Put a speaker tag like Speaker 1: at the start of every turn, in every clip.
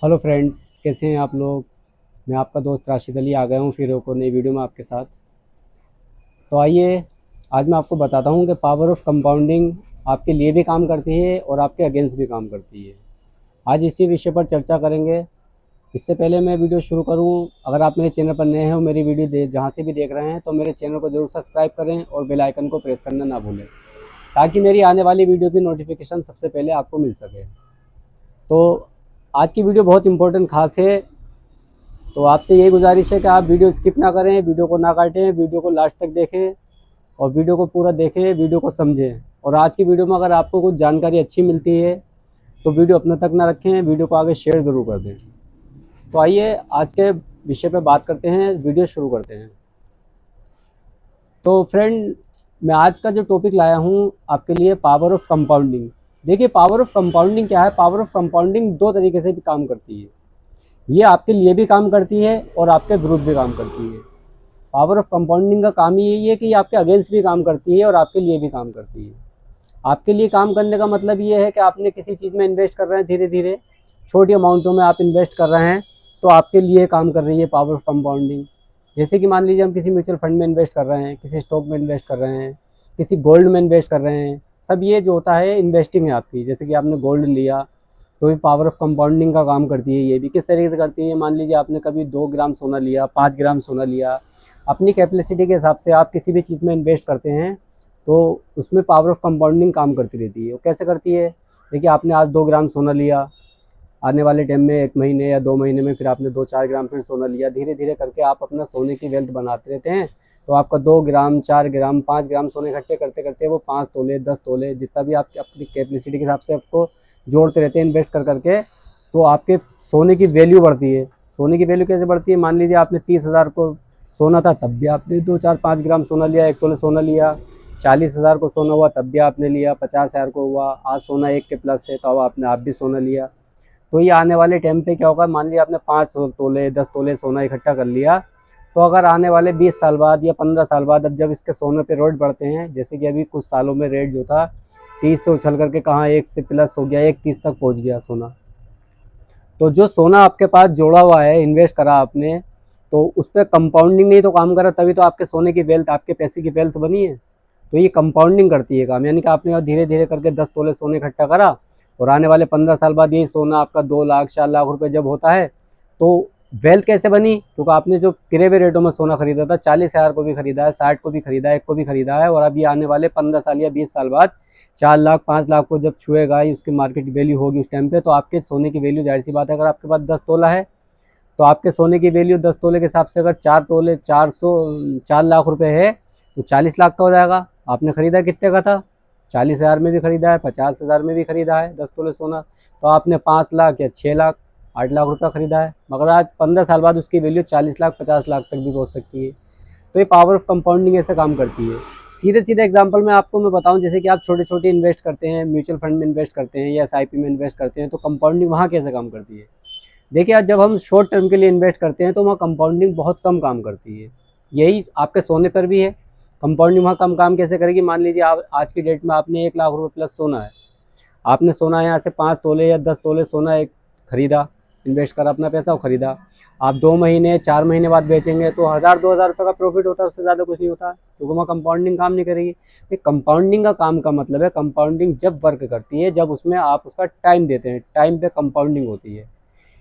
Speaker 1: Hello friends, कैसे हैं आप लोग। मैं आपका दोस्त राशिद अली आ गया हूँ फिर एक और नई वीडियो में आपके साथ। तो आइए, आज मैं आपको बताता हूँ कि पावर ऑफ कंपाउंडिंग आपके लिए भी काम करती है और आपके अगेंस्ट भी काम करती है। आज इसी विषय पर चर्चा करेंगे। इससे पहले मैं वीडियो शुरू करूँ, अगर आप मेरे चैनल पर नए हैं और मेरी वीडियो जहाँ से भी देख रहे हैं तो मेरे चैनल को ज़रूर सब्सक्राइब करें और बेल आइकन को प्रेस करना ना भूलें, ताकि मेरी आने वाली वीडियो की नोटिफिकेशन सबसे पहले आपको मिल सके। तो आज की वीडियो बहुत इंपॉर्टेंट खास है, तो आपसे यही गुजारिश है कि आप वीडियो स्किप ना करें, वीडियो को ना काटें, वीडियो को लास्ट तक देखें और वीडियो को पूरा देखें, वीडियो को समझें। और आज की वीडियो में अगर आपको कुछ जानकारी अच्छी मिलती है तो वीडियो अपने तक ना रखें, वीडियो को आगे शेयर ज़रूर कर दें। तो आइए आज के विषय पर बात करते हैं, वीडियो शुरू करते हैं। तो फ्रेंड, मैं आज का जो टॉपिक लाया हूँ आपके लिए, पावर ऑफ कंपाउंडिंग। देखिए, पावर ऑफ कंपाउंडिंग क्या है। पावर ऑफ कंपाउंडिंग दो तरीके से भी काम करती है। ये आपके लिए भी काम करती है और आपके विरुद्ध भी काम करती है। पावर ऑफ कंपाउंडिंग का काम ही यही है कि ये आपके अगेंस्ट भी काम करती है और आपके लिए भी काम करती है। आपके लिए काम करने का मतलब ये है कि आपने किसी चीज़ में इन्वेस्ट कर रहे हैं, धीरे धीरे छोटी अमाउंटों में आप इन्वेस्ट कर रहे हैं, तो आपके लिए काम कर रही है पावर ऑफ कंपाउंडिंग। जैसे कि मान लीजिए हम किसी म्यूचुअल फंड में इन्वेस्ट कर रहे हैं, किसी स्टॉक में इन्वेस्ट कर रहे हैं, किसी गोल्ड में इन्वेस्ट कर रहे हैं। सब ये जो होता है इन्वेस्टिंग है आपकी। जैसे कि आपने गोल्ड लिया तो भी पावर ऑफ कंपाउंडिंग का काम करती है। ये भी किस तरीके से करती है, मान लीजिए आपने कभी 2 ग्राम सोना लिया, 5 ग्राम सोना लिया। अपनी कैपेसिटी के हिसाब से आप किसी भी चीज़ में इन्वेस्ट करते हैं तो उसमें पावर ऑफ कंपाउंडिंग काम करती रहती है। वो कैसे करती है, देखिए आपने आज 2 ग्राम सोना लिया, आने वाले टाइम में 1 महीने या 2 महीने में फिर आपने 2-4 ग्राम फिर सोना लिया। धीरे धीरे करके आप अपना सोने की वेल्थ बनाते रहते हैं। तो आपका 2 ग्राम, 4 ग्राम, 5 ग्राम सोने इकट्ठे करते करते वो 5 तोले, 10 तोले, जितना भी आप अपनी कैपेसिटी के हिसाब से आपको जोड़ते रहते हैं इन्वेस्ट कर करके, तो आपके सोने की वैल्यू बढ़ती है। सोने की वैल्यू कैसे बढ़ती है, मान लीजिए आपने 30,000 को सोना था तब भी आपने 2, 4, 5 ग्राम सोना लिया, 1 तोले सोना लिया। 40,000 को सोना हुआ तब भी आपने लिया। 50,000 को हुआ, आज सोना 1 के प्लस है तो अब आपने आप भी सोना लिया। तो ये आने वाले टाइम पे क्या होगा, मान लिया आपने 5 तोले, 10 तोले सोना इकट्ठा कर लिया, तो अगर आने वाले 20 साल बाद या 15 साल बाद, अब जब इसके सोने पे रेट बढ़ते हैं, जैसे कि अभी कुछ सालों में रेट जो था 30 से उछल करके कहाँ 1 से प्लस हो गया, 130 तक पहुंच गया सोना। तो जो सोना आपके पास जोड़ा हुआ है, इन्वेस्ट करा आपने, तो उस पर कंपाउंडिंग नहीं तो काम करा, तभी तो आपके सोने की वेल्थ, आपके पैसे की वेल्थ बनी है। तो ये कंपाउंडिंग करती है काम, यानी कि आपने धीरे धीरे करके 10 तोले सोने इकट्ठा करा और आने वाले 15 साल बाद यही सोना आपका 2 लाख, 4 लाख रुपए जब होता है, तो वेल्थ कैसे बनी, क्योंकि आपने जो गिरे हुए रेटों में सोना खरीदा था, 40,000 को भी खरीदा है, 60 को भी खरीदा है, 1 को भी खरीदा है, और अब ये आने वाले 15 साल या 20 साल बाद 4 लाख, 5 लाख को जब छुएगा, उसकी मार्केट वैल्यू होगी उस टाइम पे, तो आपके सोने की वैल्यू, जाहिर सी बात है, अगर आपके पास 10 तोला है तो आपके सोने की वैल्यू 10 तोले के हिसाब से अगर 4 तोले 4 लाख रुपए है तो 40 लाख का हो जाएगा। आपने खरीदा कितने का था, 40,000 में भी खरीदा है, 50,000 में भी खरीदा है 10 तोले सोना, तो आपने 5 लाख या 6 लाख, 8 लाख रुपया खरीदा है। मगर आज 15 साल बाद उसकी वैल्यू 40 लाख, 50 लाख तक भी पहुँच सकती है। तो ये पावर ऑफ कंपाउंडिंग ऐसे काम करती है। सीधे सीधे एग्जांपल में आपको मैं बताऊं, जैसे कि आप छोटे छोटे इन्वेस्ट करते हैं, म्यूचुअल फंड में इन्वेस्ट करते हैं या एसआईपी में इन्वेस्ट करते हैं, तो कंपाउंडिंग वहाँ कैसे काम करती है। देखिए, आज जब हम शॉर्ट टर्म के लिए इन्वेस्ट करते हैं तो वहाँ कंपाउंडिंग बहुत कम काम करती है। यही आपके सोने पर भी है। कंपाउंडिंग वहाँ कम काम कैसे करेगी, मान लीजिए आप आज की डेट में आपने 1 लाख रुपये प्लस सोना है, आपने सोना यहाँ से 5 तोले या 10 तोले सोना एक खरीदा, इन्वेस्ट करा अपना पैसा और खरीदा। आप 2 महीने 4 महीने बाद बेचेंगे तो 1,000-2,000 रुपये का प्रॉफिट होता है, उससे ज़्यादा कुछ नहीं होता, क्योंकि वहाँ कंपाउंडिंग काम नहीं करेगी। ये कंपाउंडिंग का काम का मतलब है, कंपाउंडिंग जब वर्क करती है जब उसमें आप उसका टाइम देते हैं, टाइम पे कंपाउंडिंग होती है।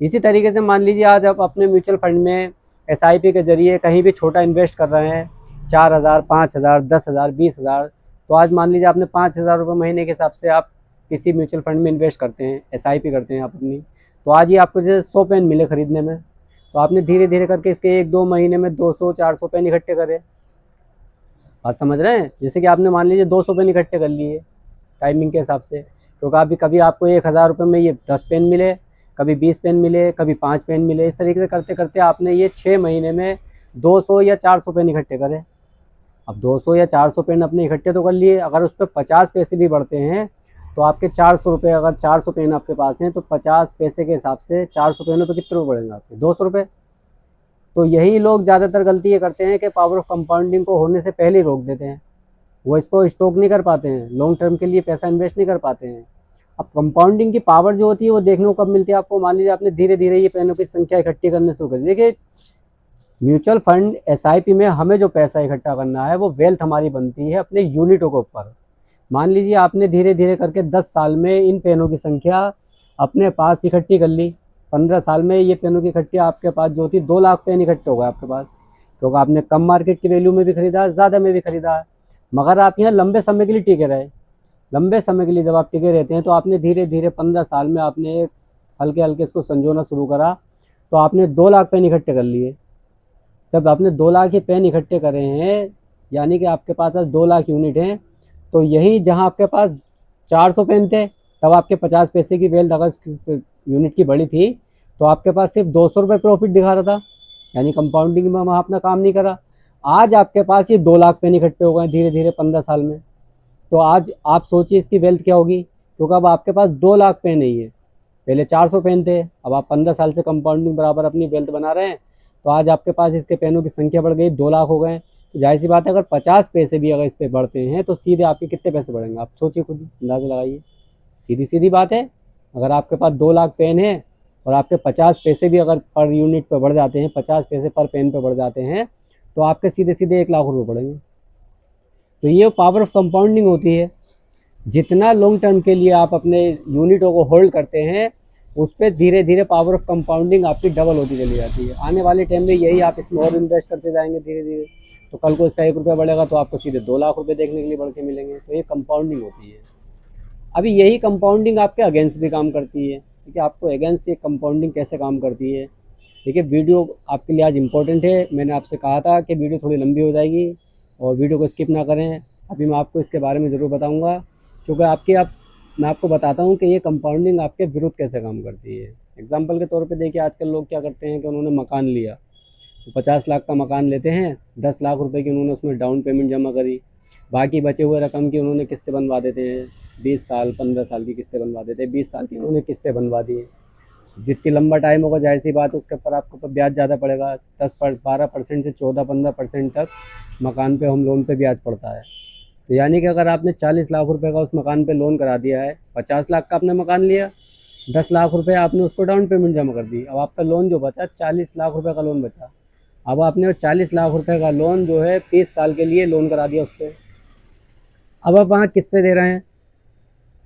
Speaker 1: इसी तरीके से मान लीजिए आज आप अपने म्यूचुअल फंड में एसआईपी के जरिए कहीं भी छोटा इन्वेस्ट कर रहे हैं, 4,000, 5,000, 10,000, 20,000, तो आज मान लीजिए आपने 5,000 रुपये महीने के हिसाब से आप किसी म्यूचुअल फंड में इन्वेस्ट करते हैं, एसआईपी करते हैं आप अपनी, तो आज ये आपको जैसे 100 पेन मिले खरीदने में, तो आपने धीरे धीरे करके इसके 1-2 महीने में 200-400 पेन इकट्ठे करे। बात समझ रहे हैं, जैसे कि आपने मान लीजिए 200 पेन इकट्ठे कर लिए टाइमिंग के हिसाब से, क्योंकि अभी कभी आपको 1,000 रुपये में ये 10 पेन मिले, कभी 20 पेन मिले, कभी 5 पेन मिले। इस तरीके से करते करते आपने ये 6 महीने में 200 या 400 पेन इकट्ठे करे। अब 200 या 400 पेन अपने इकट्ठे तो कर लिए, अगर उस पर 50 पैसे भी बढ़ते हैं तो आपके 400 रुपये, अगर 400 पेन आपके पास हैं तो 50 पैसे के हिसाब से 400 पेनों पर कितने रुपये बढ़ेंगे आपके, 200 रुपये। तो यही लोग ज़्यादातर गलती ये करते हैं कि पावर ऑफ कंपाउंडिंग को होने से पहले ही रोक देते हैं। वो इसको स्टॉक नहीं कर पाते हैं, लॉन्ग टर्म के लिए पैसा इन्वेस्ट नहीं कर पाते हैं। अब कंपाउंडिंग की पावर जो होती है वो देखने को कब मिलती है आपको, मान लीजिए आपने धीरे धीरे ये पेनों की संख्या इकट्ठी करने शुरू कर दी। देखिए म्यूचुअल फंड एसआईपी में हमें जो पैसा इकट्ठा करना है वो वेल्थ हमारी बनती है अपने यूनिटों के ऊपर। मान लीजिए आपने धीरे धीरे करके 10 साल में इन पेनों की संख्या अपने पास इकट्ठी कर ली, 15 साल में ये पेनों की इकट्ठी आपके पास जो थी 2 लाख पेन इकट्ठे हो गए आपके पास, क्योंकि आपने कम मार्केट की वैल्यू में भी खरीदा, ज़्यादा में भी खरीदा। मगर आप यहाँ लंबे समय के लिए टिके रहे। लंबे समय के लिए जब आप टिके रहते हैं तो आपने धीरे धीरे 15 साल में आपने हल्के हल्के इसको संजोना शुरू करा, तो आपने 2 लाख पेन इकट्ठे कर लिए। जब आपने 2 लाख के पेन इकट्ठे करे हैं, यानी कि आपके पास आज 2 लाख यूनिट हैं, तो यही जहां आपके पास 400 पेन थे तब आपके 50 पैसे की वेल्थ अगर यूनिट की बड़ी थी तो आपके पास सिर्फ 200 रुपये प्रॉफिट दिखा रहा था, यानी कंपाउंडिंग में वहाँ अपना काम नहीं करा। आज आपके पास ये 2 लाख पेन इकट्ठे हो गए धीरे धीरे 15 साल में, तो आज आप सोचिए इसकी वेल्थ क्या होगी, क्योंकि अब आपके पास 2 लाख पेन नहीं है, पहले 400 पेन थे, अब आप 15 साल से कंपाउंडिंग बराबर अपनी वेल्थ बना रहे हैं, तो आज आपके पास इसके पेनों की संख्या बढ़ गई, 2 लाख हो गए। तो जाहिर सी बात है अगर 50 पैसे भी अगर इस पर बढ़ते हैं तो सीधे आपके कितने पैसे बढ़ेंगे, आप सोचिए खुद अंदाज़ा लगाइए। सीधी सीधी बात है, अगर आपके पास 2 लाख पेन है और आपके 50 पैसे भी अगर पर यूनिट पर बढ़ जाते हैं, 50 पैसे पर पेन पर बढ़ जाते हैं, तो आपके सीधे सीधे 1 लाख रुपये बढ़ेंगे। तो ये पावर ऑफ कंपाउंडिंग होती है। जितना लॉन्ग टर्म के लिए आप अपने यूनिटों को होल्ड करते हैं उस पर धीरे धीरे पावर ऑफ कंपाउंडिंग आपकी डबल होती चली जाती है। आने वाले टाइम में यही आप इसमें और इन्वेस्ट करते जाएंगे धीरे धीरे, तो कल को इसका 1 रुपया बढ़ेगा तो आपको सीधे 2 लाख रुपए देखने के लिए बढ़ के मिलेंगे। तो ये कंपाउंडिंग होती है। अभी यही कंपाउंडिंग आपके अगेंस्ट भी काम करती है। देखिए आपको अगेंस्ट ये कंपाउंडिंग कैसे काम करती है। देखिए वीडियो आपके लिए आज इम्पोर्टेंट है। मैंने आपसे कहा था कि वीडियो थोड़ी लंबी हो जाएगी और वीडियो को स्किप ना करें। अभी मैं आपको इसके बारे में ज़रूर बताऊँगा, क्योंकि मैं आपको बताता हूँ कि ये कंपाउंडिंग आपके विरुद्ध कैसे काम करती है। एग्जाम्पल के तौर पे देखिए आजकल लोग क्या करते हैं कि उन्होंने मकान लिया, तो 50 लाख का मकान लेते हैं, 10 लाख रुपए की उन्होंने उसमें डाउन पेमेंट जमा करी, बाकी बचे हुए रकम की उन्होंने किस्तें बनवा देते हैं, 20 साल 15 साल की किस्तें बनवा देते हैं, 20 साल की उन्होंने किस्तें बनवा दी। जितनी लंबा टाइम होगा जाहिर सी बात है उसके ऊपर आपको ब्याज ज़्यादा पड़ेगा। 12% से 14-15% तक मकान पे होम लोन पे ब्याज पड़ता है। तो यानी कि अगर आपने 40 लाख रुपए का उस मकान पे लोन करा दिया है, 50 लाख का आपने मकान लिया, 10 लाख रुपए आपने उसको डाउन पेमेंट जमा कर दी, अब आपका लोन जो बचा 40 लाख रुपए का लोन बचा। अब आपने वो 40 लाख रुपए का लोन जो है 30 साल के लिए लोन करा दिया उस पर। अब आप वहाँ किस्तें दे रहे हैं,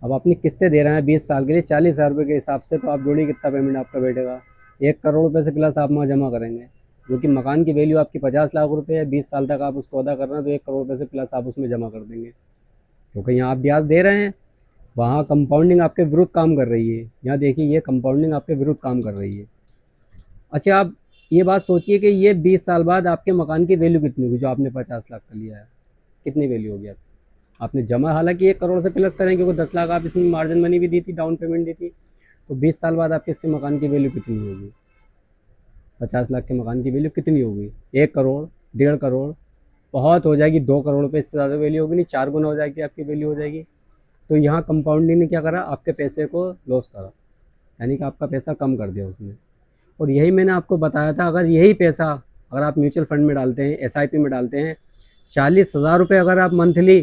Speaker 1: अब अपनी किस्तें दे रहे हैं 20 साल के लिए 40,000 रुपये के हिसाब से, तो आप जोड़िए कितना पेमेंट आपका बैठेगा, 1 करोड़ रुपये से प्लस आप वहाँ जमा करेंगे, जो कि मकान की वैल्यू आपकी 50 लाख रुपये है। 20 साल तक आप उसको अदा कर रहे हैं तो 1 करोड़ रुपये से प्लस आप उसमें जमा कर देंगे, क्योंकि यहाँ आप ब्याज दे रहे हैं, वहाँ कंपाउंडिंग आपके विरुद्ध काम कर रही है। यहाँ देखिए ये कंपाउंडिंग आपके विरुद्ध काम कर रही है। अच्छा आप ये बात सोचिए कि ये 20 साल बाद आपके मकान की वैल्यू कितनी होगी, जो आपने 50 लाख का लिया है, कितनी वैल्यू होगी आपने जमा हालांकि 1 करोड़ से प्लस करें, क्योंकि 10 लाख आप इसमें मार्जिन मनी भी दी थी, डाउन पेमेंट दी थी, तो 20 साल बाद आपके इसके मकान की वैल्यू कितनी होगी, 50 लाख के मकान की वैल्यू कितनी होगी, 1 करोड़, 1.5 करोड़, बहुत हो जाएगी 2 करोड़ रुपये, इससे ज़्यादा वैल्यू होगी नहीं, 4 गुना हो जाएगी आपकी वैल्यू हो जाएगी। तो यहाँ कंपाउंडिंग ने क्या करा, आपके पैसे को लॉस करा, यानी कि आपका पैसा कम कर दिया उसने। और यही मैंने आपको बताया था, अगर यही पैसा अगर आप म्यूचुअल फंड में डालते हैं, SIP में डालते हैं, 40,000 रुपये अगर आप मंथली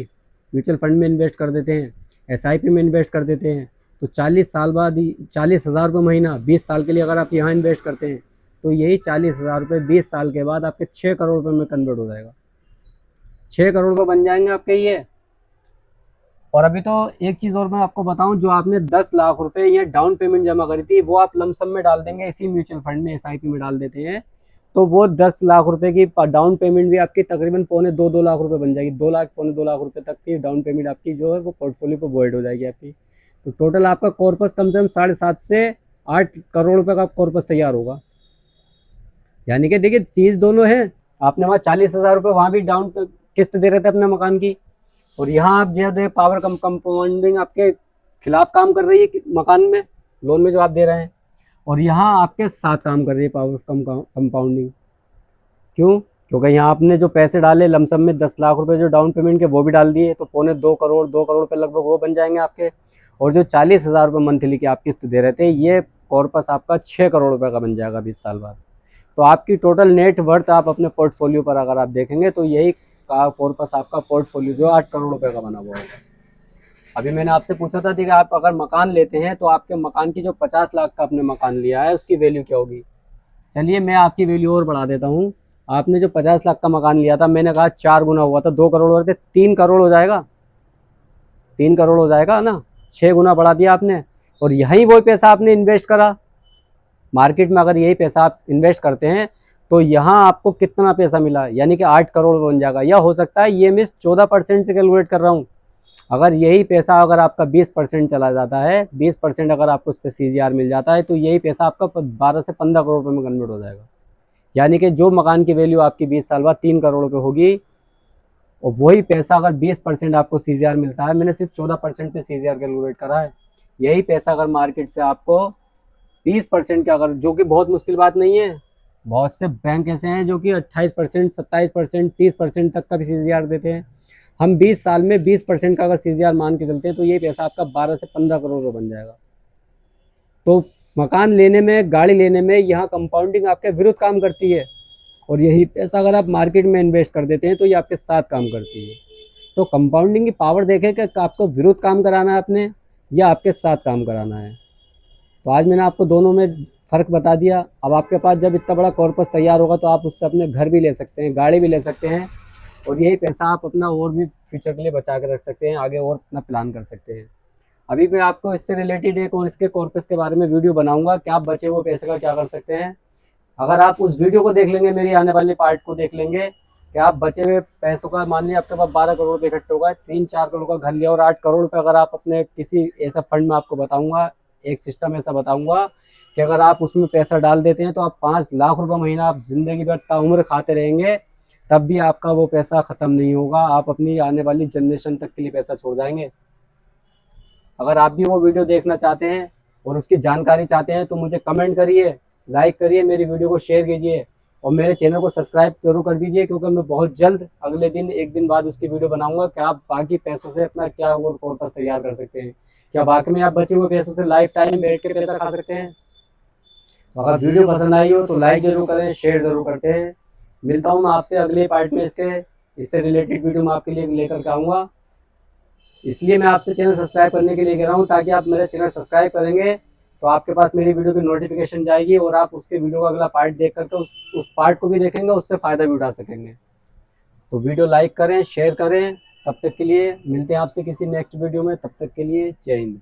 Speaker 1: म्यूचुअल फंड में इन्वेस्ट कर देते हैं, SIP में इन्वेस्ट कर देते हैं, तो 40 साल बाद 40,000 रुपये महीना 20 साल के लिए अगर आप यहाँ इन्वेस्ट करते हैं, तो यही 40,000 रुपये 20 साल के बाद आपके 6 करोड़ रुपये में कन्वर्ट हो जाएगा। 6 करोड़ रुपये बन जाएंगे आपके ये। और अभी तो एक चीज़ और मैं आपको बताऊं, जो आपने 10 लाख रुपए ये डाउन पेमेंट जमा करी थी, वो आप लमसम में डाल देंगे इसी म्यूचुअल फंड में, SIP में डाल देते हैं, तो वो 10 लाख रुपए की डाउन पेमेंट भी आपकी तकरीबन 2.25-2 लाख रुपए बन जाएगी। 2 लाख 2.25 लाख रुपए तक की डाउन पेमेंट आपकी जो है वो पोर्टफोलियो पर वॉइड हो जाएगी आपकी। तो टोटल आपका कॉर्पस कम से कम 7.5 से 8 करोड़ रुपए का कॉर्पस तैयार होगा। यानी कि देखिए चीज़ दोनों है, आपने वहाँ 40,000 रुपये वहाँ भी डाउन किस्त दे रहे थे अपने मकान की, और यहाँ आप जो है पावर कंपाउंडिंग आपके खिलाफ काम कर रही है मकान में, लोन में जो आप दे रहे हैं, और यहाँ आपके साथ काम कर रही है पावर कंपाउंडिंग। क्यों? क्योंकि यहाँ आपने जो पैसे डाले लमसम में 10 लाख रुपए जो डाउन पेमेंट के वो भी डाल दिए, तो 2.25 करोड़ रुपये लगभग वो बन जाएंगे आपके। और जो 40,000 रुपये मंथली की आप किस्त दे रहे थे, ये कॉर्पस आपका 6 करोड़ रुपये का बन जाएगा 20 साल बाद। तो आपकी टोटल नेट वर्थ आप अपने पोर्टफोलियो पर अगर आप देखेंगे तो यही कॉर्पस आपका पोर्टफोलियो जो 8 करोड़ रुपए का बना हुआ होगा। अभी मैंने आपसे पूछा था कि आप अगर मकान लेते हैं तो आपके मकान की जो 50 लाख का आपने मकान लिया है उसकी वैल्यू क्या होगी। चलिए मैं आपकी वैल्यू और बढ़ा देता हूँ। आपने जो 50 लाख का मकान लिया था, मैंने कहा 4 गुना हुआ था, 2 करोड़ और थे, 3 करोड़ हो जाएगा। 3 करोड़ हो जाएगा ना। 6 गुना बढ़ा दिया आपने। और यही वही पैसा आपने इन्वेस्ट करा मार्केट में। अगर यही पैसा आप इन्वेस्ट करते हैं तो यहाँ आपको कितना पैसा मिला, यानी कि 8 करोड़ बन जाएगा। या हो सकता है ये मैं 14% से कैलकुलेट कर रहा हूँ। अगर यही पैसा अगर आपका 20% चला जाता है, 20% अगर आपको उस पर CGR मिल जाता है, तो यही पैसा आपका 12 से 15 करोड़ रुपये में कन्वर्ट हो जाएगा। यानी कि जो मकान की वैल्यू आपकी 20 साल बाद 3 करोड़ रुपये होगी, और वही पैसा अगर 20% आपको CGR मिलता है, मैंने सिर्फ 14% पे CGR कैलकुलेट करा है। यही पैसा अगर मार्केट से आपको 20% का, अगर, जो कि बहुत मुश्किल बात नहीं है। बहुत से बैंक ऐसे हैं जो कि 28%, 27%, 30% तक का भी CGR देते हैं। हम 20 साल में 20% का अगर CGR मान के चलते हैं तो ये पैसा आपका 12 से 15 करोड़ रुपये बन जाएगा। तो मकान लेने में, गाड़ी लेने में यहाँ कंपाउंडिंग आपके विरुद्ध काम करती है। और यही पैसा अगर आप मार्केट में इन्वेस्ट कर देते हैं तो ये आपके साथ काम करती है। तो कंपाउंडिंग की पावर देखें कि आपको विरुद्ध काम कराना है आपने, या आपके साथ काम कराना है। तो आज मैंने आपको दोनों में फ़र्क बता दिया। अब आपके पास जब इतना बड़ा कॉर्पस तैयार होगा तो आप उससे अपने घर भी ले सकते हैं, गाड़ी भी ले सकते हैं, और यही पैसा आप अपना और भी फ्यूचर के लिए बचा के रख सकते हैं, आगे और अपना प्लान कर सकते हैं। अभी मैं आपको इससे रिलेटेड एक और इसके कॉर्पस के बारे में वीडियो बनाऊंगा कि आप बचे हुए पैसे का क्या कर सकते हैं। अगर आप उस वीडियो को देख लेंगे, मेरी आने वाली पार्ट को देख लेंगे, कि आप बचे हुए पैसों का, मान लिया आपके पास 12 करोड़ रुपये इकट्ठे होगा, 3-4 करोड़ का घर लिया और 8 करोड़ रुपये अगर आप अपने किसी ऐसा फंड में, आपको बताऊंगा एक सिस्टम ऐसा बताऊंगा कि अगर आप उसमें पैसा डाल देते हैं तो आप 5 लाख रुपये महीना आप जिंदगी भर ताउम्र खाते रहेंगे, तब भी आपका वो पैसा ख़त्म नहीं होगा। आप अपनी आने वाली जनरेशन तक के लिए पैसा छोड़ जाएंगे। अगर आप भी वो वीडियो देखना चाहते हैं और उसकी जानकारी चाहते हैं तो मुझे कमेंट करिए, लाइक करिए, मेरी वीडियो को शेयर कीजिए, और मेरे चैनल को सब्सक्राइब जरूर कर दीजिए, क्योंकि मैं बहुत जल्द अगले दिन, एक दिन बाद, उसकी वीडियो बनाऊंगा कि आप बाकी पैसों से अपना क्या और कॉर्पस तैयार कर सकते हैं। क्या वाकई में आप बचे हुए पैसों से लाइफ टाइम बैठ के पैसा खा सकते हैं। तो अगर वीडियो पसंद आई हो तो लाइक जरूर करें, शेयर जरूर करते हैं। मिलता हूँ मैं आपसे अगले पार्ट में, इससे रिलेटेड वीडियो मैं आपके लिए लेकर के आऊँगा। इसलिए मैं आपसे चैनल सब्सक्राइब करने के लिए कह रहा हूँ, ताकि आप मेरा चैनल सब्सक्राइब करेंगे तो आपके पास मेरी वीडियो की नोटिफिकेशन जाएगी और आप उसके वीडियो का अगला पार्ट देख करके उस पार्ट को भी देखेंगे, उससे फ़ायदा भी उठा सकेंगे। तो वीडियो लाइक करें, शेयर करें। तब तक के लिए मिलते हैं आपसे किसी नेक्स्ट वीडियो में। तब तक के लिए जय हिंद।